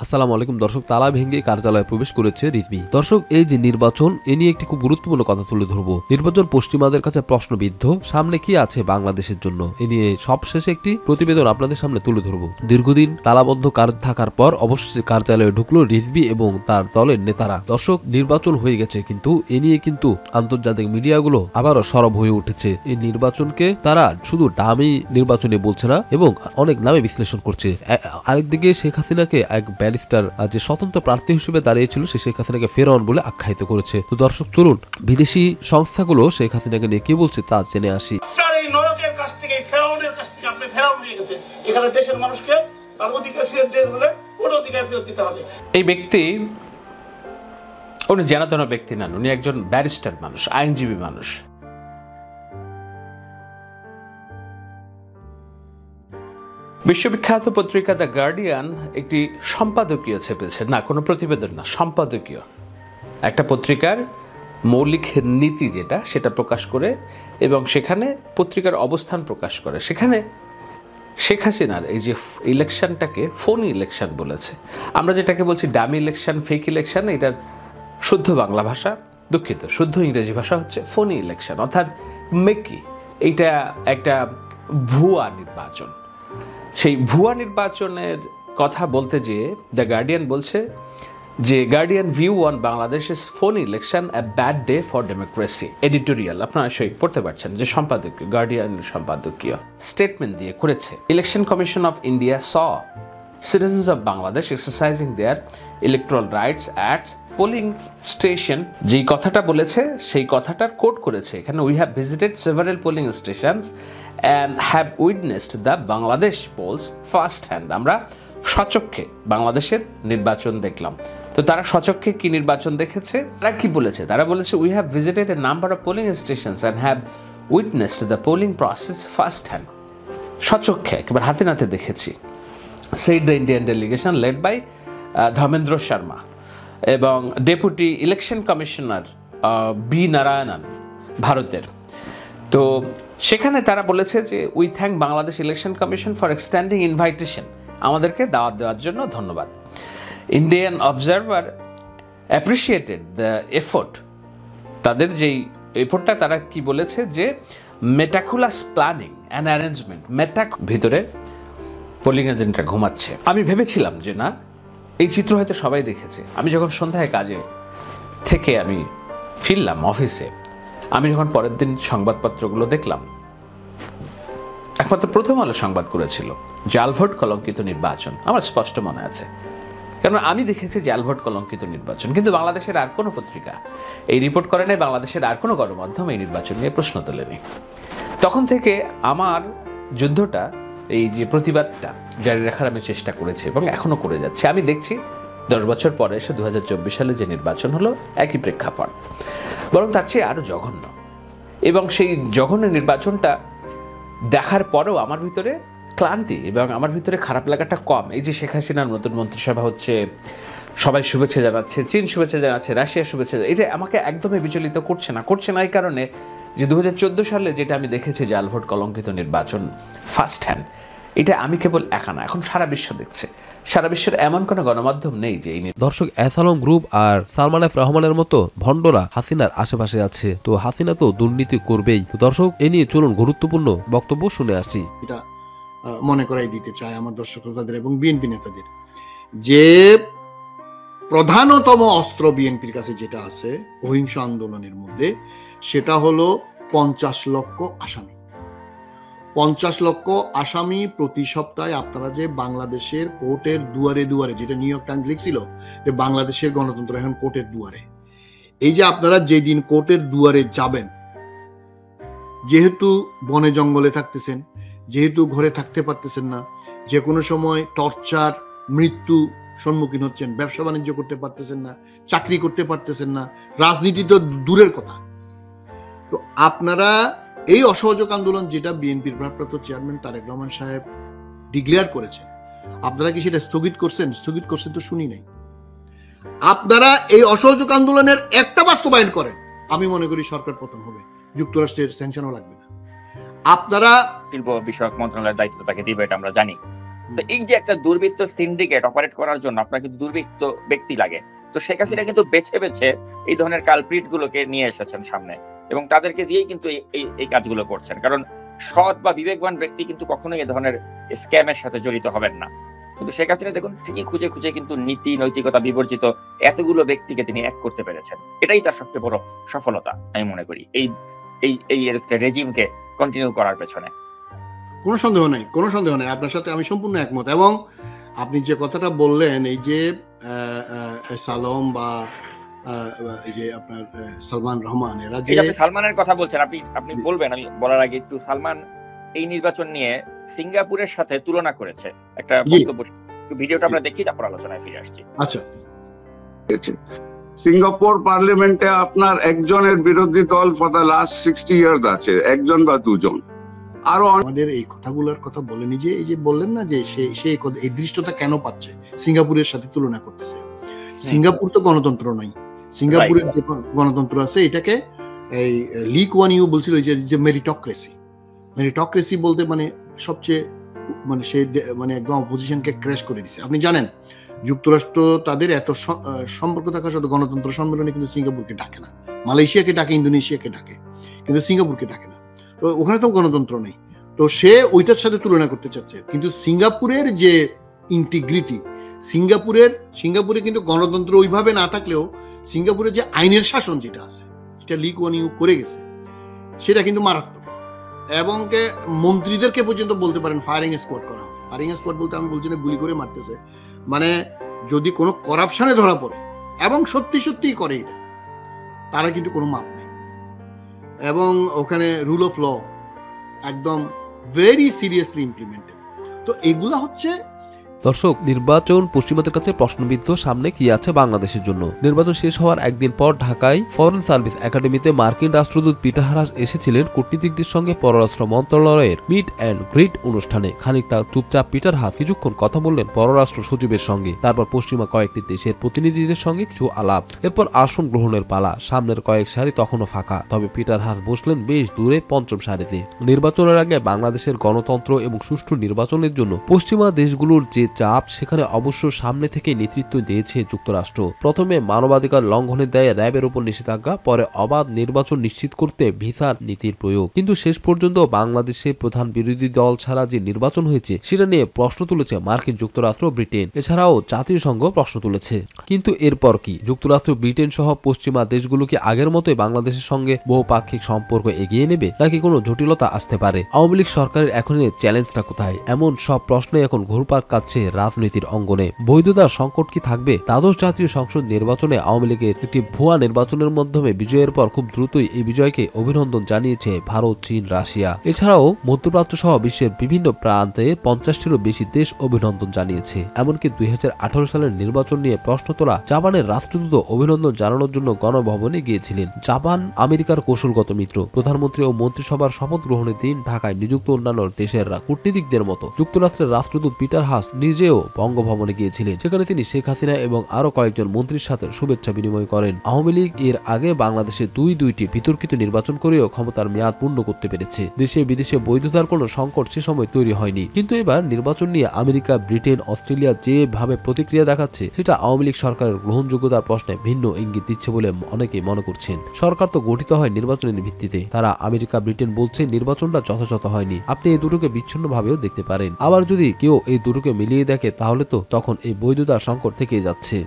আসসালামু আলাইকুম দর্শক, তালা ভেঙে কার্যালয়ে প্রবেশ করেছে রিজভী। দর্শক, এই যে নির্বাচন, এ নিয়ে একটি খুব গুরুত্বপূর্ণ কথা তুলে ধরবো। নির্বাচন পশ্চিমাদের কাছে প্রশ্নবিদ্ধ, সামনে কি আছে বাংলাদেশের জন্য, এ নিয়ে সবশেষে একটি প্রতিবেদন আপনাদের সামনে তুলে ধরবো। দীর্ঘদিন তালাবদ্ধ থাকার পর অবশেষে কার্যালয়ে ঢুকলো রিজভী এবং তার দলের নেতারা। দর্শক, নির্বাচন হয়ে গেছে, কিন্তু এ নিয়ে কিন্তু আন্তর্জাতিক মিডিয়াগুলো আবারও সরব হয়ে উঠেছে। এই নির্বাচনকে তারা শুধু দামি নির্বাচনে বলছে না এবং অনেক নামে বিশ্লেষণ করছে। আরেকদিকে শেখ হাসিনাকে এক ব্যারিস্টার যে স্বতন্ত্র প্রার্থী হিসেবে দাঁড়িয়েছিল, সে শেখ হাসিনাকে ফেরাউন বলে আখ্যায়িত করেছে। তো দর্শক, চলুন বিদেশি সংস্থাগুলো শেখ হাসিনাকে নিয়ে কি বলছে তা জেনে আসি। এই ব্যক্তি উনি জেনাতন ব্যক্তি নন, উনি একজন ব্যারিস্টার মানুষ, আইনজীবী মানুষ। বিশ্ববিখ্যাত পত্রিকা দ্য গার্ডিয়ান একটি সম্পাদকীয় ছেপেছে, না কোনো প্রতিবেদন না, সম্পাদকীয় একটা পত্রিকার মৌলিক নীতি যেটা, সেটা প্রকাশ করে এবং সেখানে পত্রিকার অবস্থান প্রকাশ করে। সেখানে শেখ হাসিনার এই যে ইলেকশনটাকে ফোনি ইলেকশন বলেছে। আমরা যেটাকে বলছি ডামি ইলেকশন, ফেক ইলেকশন, এটার শুদ্ধ বাংলা ভাষা, দুঃখিত, শুদ্ধ ইংরেজি ভাষা হচ্ছে ফোনি ইলেকশন, অর্থাৎ মেকি। এইটা একটা ভুয়া নির্বাচন। সেই ভুয়া নির্বাচনের কথা বলতে যেয়ে দ্য গার্ডিয়ান বলছে যে guardian view on Bangladesh is phone election a bad day for democracy. Editorial আপনারা সেই পড়তে পারছেন, যে সম্পাদকীয়, গার্ডিয়ানের সম্পাদকীয় স্টেটমেন্ট দিয়ে করেছে। Election commission of India saw citizens of Bangladesh exercising their electoral rights at polling station। যেই কথাটা বলেছে সেই কথাটার কোট করেছে এখানে, we have visited several polling stations and have witnessed the Bangladesh polls first hand। আমরা সচক্ষে বাংলাদেশের নির্বাচন দেখলাম। তো তারা সচক্ষে কি নির্বাচন দেখেছে, তারা কি বলেছে? তারা বলেছে we have visited a number of polling stations and have witnessed the polling process first hand। সচক্ষে একেবারে হাতে নাতে দেখেছি, said the Indian delegation led by Dharmendra Sharma এবং deputy election commissioner B Narayanan ভারতের। তো সেখানে তারা বলেছে যে we thank Bangladesh election commission for extending invitation, আমাদেরকে দাওয়াত দেওয়ার জন্য ধন্যবাদ। Indian observer appreciated the effort, তাদের যেই এফোর্টটা তারা কি বলেছে যে মেটাকুলাস প্ল্যানিং অ্যান্ড অ্যারেঞ্জমেন্ট। ভিতরে পোলিং এজেন্টরা ঘুমাচ্ছে। আমি ভেবেছিলাম যে না, এই চিত্র হয়তো সবাই দেখেছে। আমি যখন সন্ধ্যায় কাজে থেকে আমি ফিরলাম অফিসে, আমি যখন পরের দিন সংবাদপত্রগুলো দেখলাম, একমাত্র প্রথম আলো সংবাদ করেছিল জাল ভোট কলঙ্কিত নির্বাচন। আমার স্পষ্ট মনে আছে, কারণ আমি দেখেছি জাল ভোট কলঙ্কিত নির্বাচন, কিন্তু বাংলাদেশের আর কোনো পত্রিকা এই রিপোর্ট করে নাই, বাংলাদেশের আর কোনো গণমাধ্যম এই নির্বাচন নিয়ে প্রশ্ন তোলেনি। তখন থেকে আমার যুদ্ধটা, এই যে প্রতিবাদটা জারি রাখার আমি চেষ্টা করেছি এবং এখনও করে যাচ্ছি। আমি দেখছি 10 বছর পরে এসে 2024 সালে যে নির্বাচন হলো একই প্রেক্ষাপট, বরং তার চেয়ে আরও জঘন্য। এবং সেই জঘন্য নির্বাচনটা দেখার পরেও আমার ভিতরে ক্লান্তি এবং আমার ভিতরে খারাপ লাগাটা কম। এই যে শেখ হাসিনার নতুন মন্ত্রিসভা হচ্ছে, সবাই শুভেচ্ছা জানাচ্ছে, চীন শুভেচ্ছা জানাচ্ছে, রাশিয়া শুভেচ্ছা, এটা আমাকে একদমই বিচলিত করছে না এই কারণে যে 2014 সালে যেটা আমি দেখেছি জাল ভোট কলঙ্কিত নির্বাচন ফার্স্ট হ্যান্ড, এটা আমি কেবল একা না, এখন সারা বিশ্ব দেখছে। সারা বিশ্বের এমন কোনো গণমাধ্যম নেই যে এই দর্শক, এসালম গ্রুপ আর সালমান এফ রহমানের মতো ভণ্ডরা হাসিনার আশেপাশে আছে। তো হাসিনা তো দুর্নীতি করবেই। তো দর্শক, এ নিয়ে চলুন গুরুত্বপূর্ণ বক্তব্য শুনে আসছি। এটা মনে করাই দিতে চাই আমার দর্শক শ্রোতাদের এবং বিএনপি নেতাদের, যে প্রধানতম অস্ত্র বিএনপির কাছে যেটা আছে অহিংস আন্দোলনের মধ্যে, সেটা হলো 50 লক্ষ আসামি। 50 লক্ষ আসামি প্রতি সপ্তাহে। আপনারা যে বাংলাদেশের কোর্টের দুয়ারে দুয়ারে, যেটা নিউ ইয়র্ক টাইমস লিখছিল যে বাংলাদেশের গণতন্ত্র এখন কোর্টের দুয়ারে, এই যে আপনারা যেদিন কোর্টের দুয়ারে যাবেন, যেহেতু বনে জঙ্গলে থাকতেছেন, যেহেতু ঘরে থাকতে পারতেছেন না, যে কোনো সময় টর্চার, মৃত্যু সম্মুখীন হচ্ছেন, ব্যবসা বাণিজ্য করতে পারতেছেন না, চাকরি করতে পারতেছেন না, রাজনীতি তো দূরের কথা। তো আপনারা এই অসহযোগ আন্দোলন, যেটা বিএনপির ভারপ্রাপ্ত চেয়ারম্যান তারেক রহমান সাহেব ডিক্লেয়ার করেছেন, আপনারা কি সেটা স্থগিত করছেন? স্থগিত করছেন তো শুনি নাই। আপনারা এই অসহযোগ আন্দোলনের একটা বাস্তবায়ন করেন, আমি মনে করি সরকার পতন হবে, যুক্তরাষ্ট্রের স্যাংশনও লাগবে না। আপনারা শিল্প বিষয়ক মন্ত্রণালয়ের দায়িত্ব তাকে দিবে, এটা আমরা জানি। তো এই যে একটা দুর্বৃত্ত সিন্ডিকেট অপারেট করার জন্য আপনার কিন্তু দুর্বৃত্ত ব্যক্তি লাগে। তো শেখ হাসিনা কিন্তু বেছে বেছে এই ধরনের কালপ্রিট গুলোকে নিয়ে এসেছেন সামনে এবং তাদেরকে দিয়েই কিন্তু এই কাজগুলো করছেন। কারণ সৎ বা বিবেকবান ব্যক্তি কিন্তু কখনোই এই ধরনের স্ক্যামের সাথে জড়িত হবেন না। কিন্তু শেখ হাসিনা দেখুন ঠিকই খুঁজে খুঁজে কিন্তু নীতি নৈতিকতা বিবর্জিত এতগুলো ব্যক্তিকে তিনি এক করতে পেরেছেন। এটাই তার সবচেয়ে বড় সফলতা আমি মনে করি এই এই এই রেজিমকে কন্টিনিউ করার পেছনে। কোনো সন্দেহ নাই, কোনো সন্দেহ নাই, আপনার সাথে আমি সম্পূর্ণ একমত। এবং আপনি যে কথাটা বললেন এই যে সালম বা এই যে আপনার সালমান রহমান এরা যে আপনি সালমানের কথা বলছেন, আপনি বলবেন, আমি বলার আগে একটু সালমান এই নির্বাচন নিয়ে সিঙ্গাপুরের সাথে তুলনা করেছে একটা বক্তব্য, ভিডিওটা আমরা দেখি তারপর আলোচনায় ফিরে আসছি। আচ্ছা, সিঙ্গাপুর পার্লামেন্টে আপনার একজনের বিরোধী দল ফর দ্য লাস্ট 60 ইয়ার্স আছে, একজন বা দুজন। আরো আমাদের এই কথাগুলোর কথা বলেনি যে এই যে বললেন না যে সে এই দৃষ্টতা কেন পাচ্ছে সিঙ্গাপুরের সাথে তুলনা করতেছে। সিঙ্গাপুর তো গণতন্ত্র নয়, সিঙ্গাপুরের যে গণতন্ত্র আছে এটাকে এই লি কুয়ান ইউ বলছিল যে মেরিটোক্রেসি। মেরিটোক্রেসি বলতে মানে সবচেয়ে মানে সে মানে একদম অপোজিশনকে ক্র্যাশ করে দিছে। আপনি জানেন যুক্তরাষ্ট্র তাদের এত সম্পর্ক থাকার সাথে গণতন্ত্র সম্মেলনে কিন্তু সিঙ্গাপুরকে ডাকে না, মালয়েশিয়াকে ডাকে, ইন্দোনেশিয়াকে ডাকে, কিন্তু সিঙ্গাপুরকে ডাকে না। তো ওখানে তো গণতন্ত্র নেই, তো সে ওইটার সাথে তুলনা করতে চাচ্ছে। কিন্তু সিঙ্গাপুরের যে ইন্টিগ্রিটি, সিঙ্গাপুরে কিন্তু গণতন্ত্র ওইভাবে না থাকলেও সিঙ্গাপুরের যে আইনের শাসন যেটা আছে সেটা লি কুয়ান ইউ করে গেছে, সেটা কিন্তু মারাত্মক। এবং মন্ত্রীদেরকে পর্যন্ত বলতে পারেন ফায়ারিং স্কোয়াড করা হয়। ফায়ারিং স্কোয়াড বলতে আমি বলছি না গুলি করে মারতেছে, মানে যদি কোনো করাপশনে ধরা পড়ে এবং সত্যি সত্যিই করে এটা, তারা কিন্তু কোনো মাপ নেই। এবং ওখানে রুল অফ ল একদম ভেরি সিরিয়াসলি ইমপ্লিমেন্টেড। তো এগুলা হচ্ছে দর্শক, নির্বাচন পশ্চিমাদের কাছে প্রশ্নবিদ্ধ, সামনে কি আছে বাংলাদেশের জন্য। নির্বাচন শেষ হওয়ার একদিন পর ঢাকায় ফরেন সার্ভিস একাডেমিতে মার্কিন রাষ্ট্রদূত পিটার হারাস এসেছিলেন কূটনীতিকদের সঙ্গে পররাষ্ট্র মন্ত্রণালয়ের মিট অ্যান্ড গ্রিট অনুষ্ঠানে। খানিকটা চুপচাপ পিটার হারাস কিছুক্ষণ কথা বললেন পররাষ্ট্র সচিবের সঙ্গে, তারপর পশ্চিমা কয়েকটি দেশের প্রতিনিধিদের সঙ্গে কিছু আলাপ, এরপর আসন গ্রহণের পালা। সামনের কয়েক সারি তখনও ফাঁকা, তবে পিটার হারাস বসলেন বেশ দূরে পঞ্চম সারিতে। নির্বাচনের আগে বাংলাদেশের গণতন্ত্র এবং সুষ্ঠু নির্বাচনের জন্য পশ্চিমা দেশগুলোর যে চাপ, সেখানে অবশ্য সামনে থেকে নেতৃত্ব দিয়েছে যুক্তরাষ্ট্র। প্রথমে মানবাধিকার লঙ্ঘনের দায়ে র্যাবের উপর নিষেধাজ্ঞা, পরে অবাধ নির্বাচন নিশ্চিত করতে ভিসার নীতির প্রয়োগ। কিন্তু শেষ পর্যন্ত বাংলাদেশের প্রধান বিরোধী দল ছাড়া যে নির্বাচন হয়েছে সেটা নিয়ে প্রশ্ন তুলেছে মার্কিন যুক্তরাষ্ট্র, ব্রিটেন, এছাড়াও জাতীয় সংঘ প্রশ্ন তুলেছে। কিন্তু এরপর কি যুক্তরাষ্ট্র, ব্রিটেন সহ পশ্চিমা দেশগুলো কি আগের মতোই বাংলাদেশের সঙ্গে বহুপাক্ষিক সম্পর্ক এগিয়ে নেবে, নাকি কোনো জটিলতা আসতে পারে? আওয়ামী লীগ সরকারের এখন চ্যালেঞ্জটা কোথায়? এমন সব প্রশ্নে এখন ঘুরপাক কাটছে রাজনীতির অঙ্গনে। বৈধতার সংকট কি থাকবে? দ্বাদশ জাতীয় সংসদ নির্বাচনে আওয়ামী লীগের একটি ভুয়া নির্বাচনের মাধ্যমে বিজয়ের পর খুব দ্রুতই এই বিজয়কে অভিনন্দন জানিয়েছে ভারত, চীন, রাশিয়া। এছাড়াও মধ্যপ্রাচ্য সহ বিশ্বের বিভিন্ন প্রান্তে 50টিরও বেশি দেশ অভিনন্দন জানিয়েছে। এমনকি 2018 সালের নির্বাচন নিয়ে প্রশ্ন তোলা জাপানের রাষ্ট্রদূত অভিনন্দন জানানোর জন্য গণভবনে গিয়েছিলেন। জাপান আমেরিকার কৌশলগত মিত্র। প্রধানমন্ত্রী ও মন্ত্রিসভার শপথ গ্রহণের দিন ঢাকায় নিযুক্ত অন্যান্য দেশের কূটনীতিকদের মতো যুক্তরাষ্ট্রের রাষ্ট্রদূত পিটার হাস নিজেও বঙ্গভবনে গিয়েছিলেন। সেখানে তিনি শেখ হাসিনা এবং আরো কয়েকজন মন্ত্রীর সাথে শুভেচ্ছা বিনিময় করেন। আওয়ামী লীগ এর আগে বাংলাদেশে দুইটি বিতর্কিত নির্বাচন করেও ক্ষমতার মেয়াদ পূর্ণ করতে পেরেছে। দেশে বিদেশে বৈধতার কোনো সংকট সে সময় তৈরি হয়নি। কিন্তু এবার নির্বাচন নিয়ে আমেরিকা, ব্রিটেন, অস্ট্রেলিয়া যেভাবে প্রতিক্রিয়া দেখাচ্ছে, সেটা আওয়ামী লীগ সরকারের গ্রহণযোগ্যতার প্রশ্নে ভিন্ন ইঙ্গিত দিচ্ছে বলে অনেকেই মনে করছেন। সরকার তো গঠিত হয় নির্বাচনের ভিত্তিতে। তারা আমেরিকা, ব্রিটেন বলছে নির্বাচনটা যথাযথ হয়নি। আপনি এই দুটোকে বিচ্ছিন্নভাবেও দেখতে পারেন। আবার যদি কেউ এই দুটোকে মিলিয়ে দেখে তাহলে তো তখন এই বৈধতার সংকট থেকে যাচ্ছে।